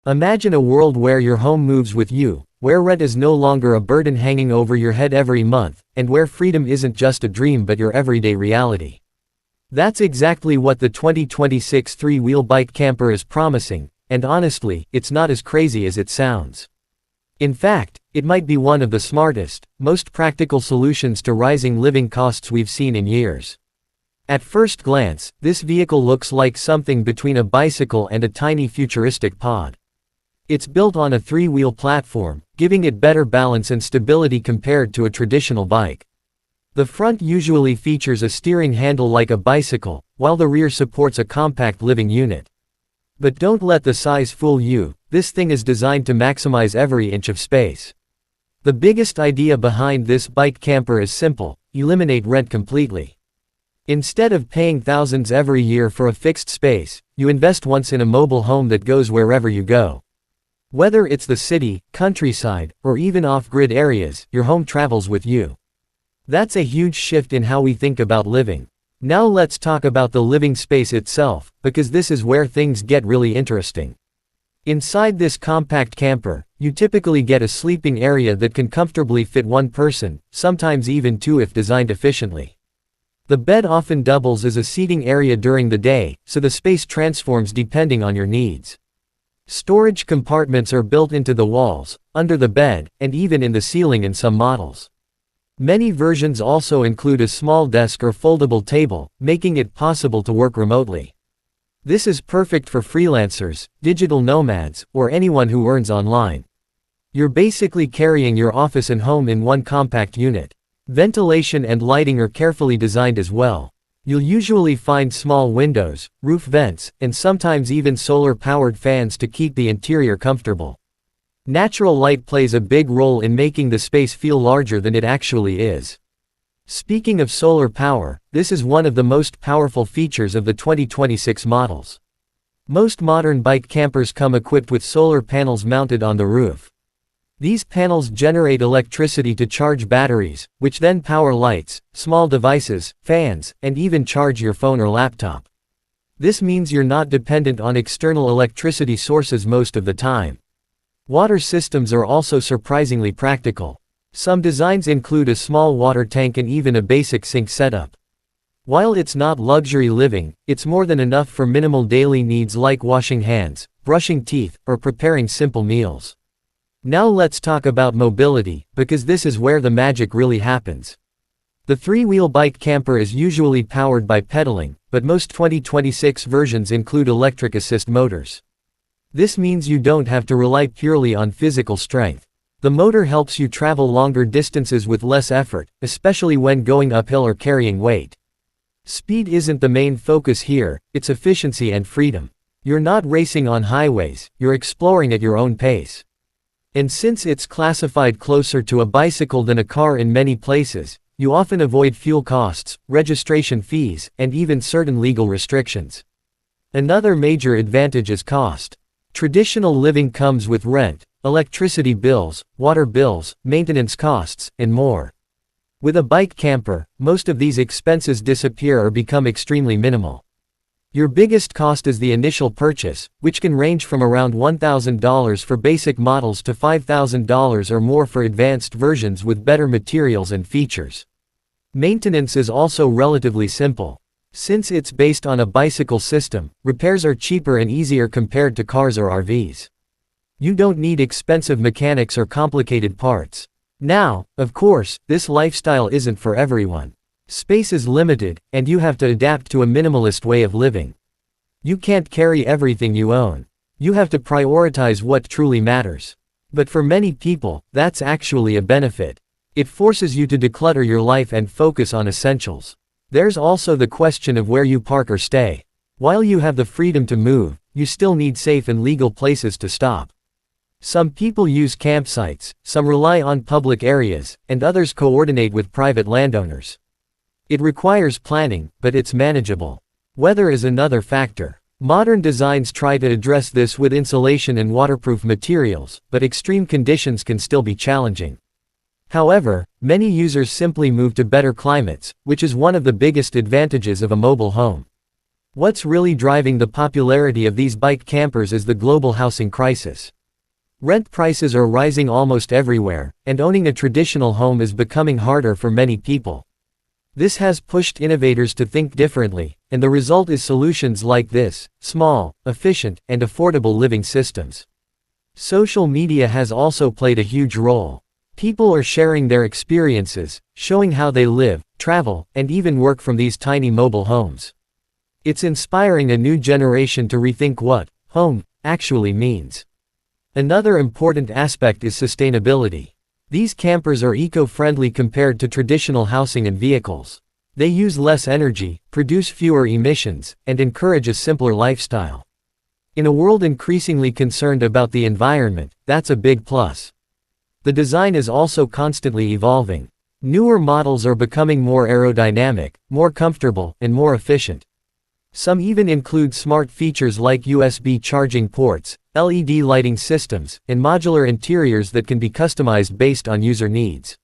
Imagine a world where your home moves with you, where rent is no longer a burden hanging over your head every month, and where freedom isn't just a dream but your everyday reality. That's exactly what the 2026 three-wheel bike camper is promising, and honestly, it's not as crazy as it sounds. In fact, it might be one of the smartest, most practical solutions to rising living costs we've seen in years. At first glance, this vehicle looks like something between a bicycle and a tiny futuristic pod. It's built on a three-wheel platform, giving it better balance and stability compared to a traditional bike. The front usually features a steering handle like a bicycle, while the rear supports a compact living unit. But don't let the size fool you, this thing is designed to maximize every inch of space. The biggest idea behind this bike camper is simple: eliminate rent completely. Instead of paying thousands every year for a fixed space, you invest once in a mobile home that goes wherever you go. Whether it's the city, countryside, or even off-grid areas, your home travels with you. That's a huge shift in how we think about living. Now let's talk about the living space itself, because this is where things get really interesting. Inside this compact camper, you typically get a sleeping area that can comfortably fit one person, sometimes even two if designed efficiently. The bed often doubles as a seating area during the day, so the space transforms depending on your needs. Storage compartments are built into the walls, under the bed, and even in the ceiling in some models. Many versions also include a small desk or foldable table, making it possible to work remotely. This is perfect for freelancers, digital nomads, or anyone who earns online. You're basically carrying your office and home in one compact unit. Ventilation and lighting are carefully designed as well. You'll usually find small windows, roof vents, and sometimes even solar-powered fans to keep the interior comfortable. Natural light plays a big role in making the space feel larger than it actually is. Speaking of solar power, this is one of the most powerful features of the 2026 models. Most modern bike campers come equipped with solar panels mounted on the roof. These panels generate electricity to charge batteries, which then power lights, small devices, fans, and even charge your phone or laptop. This means you're not dependent on external electricity sources most of the time. Water systems are also surprisingly practical. Some designs include a small water tank and even a basic sink setup. While it's not luxury living, it's more than enough for minimal daily needs like washing hands, brushing teeth, or preparing simple meals. Now let's talk about mobility, because this is where the magic really happens. The three-wheel bike camper is usually powered by pedaling, but most 2026 versions include electric assist motors. This means you don't have to rely purely on physical strength. The motor helps you travel longer distances with less effort, especially when going uphill or carrying weight. Speed isn't the main focus here, it's efficiency and freedom. You're not racing on highways, you're exploring at your own pace. And since it's classified closer to a bicycle than a car in many places, you often avoid fuel costs, registration fees, and even certain legal restrictions. Another major advantage is cost. Traditional living comes with rent, electricity bills, water bills, maintenance costs, and more. With a bike camper, most of these expenses disappear or become extremely minimal. Your biggest cost is the initial purchase, which can range from around $1,000 for basic models to $5,000 or more for advanced versions with better materials and features. Maintenance is also relatively simple. Since it's based on a bicycle system, repairs are cheaper and easier compared to cars or RVs. You don't need expensive mechanics or complicated parts. Now, of course, this lifestyle isn't for everyone. Space is limited, and you have to adapt to a minimalist way of living. You can't carry everything you own. You have to prioritize what truly matters. But for many people, that's actually a benefit. It forces you to declutter your life and focus on essentials. There's also the question of where you park or stay. While you have the freedom to move, you still need safe and legal places to stop. Some people use campsites, some rely on public areas, and others coordinate with private landowners. It requires planning, but it's manageable. Weather is another factor. Modern designs try to address this with insulation and waterproof materials, but extreme conditions can still be challenging. However, many users simply move to better climates, which is one of the biggest advantages of a mobile home. What's really driving the popularity of these bike campers is the global housing crisis. Rent prices are rising almost everywhere, and owning a traditional home is becoming harder for many people. This has pushed innovators to think differently, and the result is solutions like this: small, efficient, and affordable living systems. Social media has also played a huge role. People are sharing their experiences, showing how they live, travel, and even work from these tiny mobile homes. It's inspiring a new generation to rethink what home actually means. Another important aspect is sustainability. These campers are eco-friendly compared to traditional housing and vehicles. They use less energy, produce fewer emissions, and encourage a simpler lifestyle. In a world increasingly concerned about the environment, that's a big plus. The design is also constantly evolving. Newer models are becoming more aerodynamic, more comfortable, and more efficient. Some even include smart features like USB charging ports, LED lighting systems, and modular interiors that can be customized based on user needs.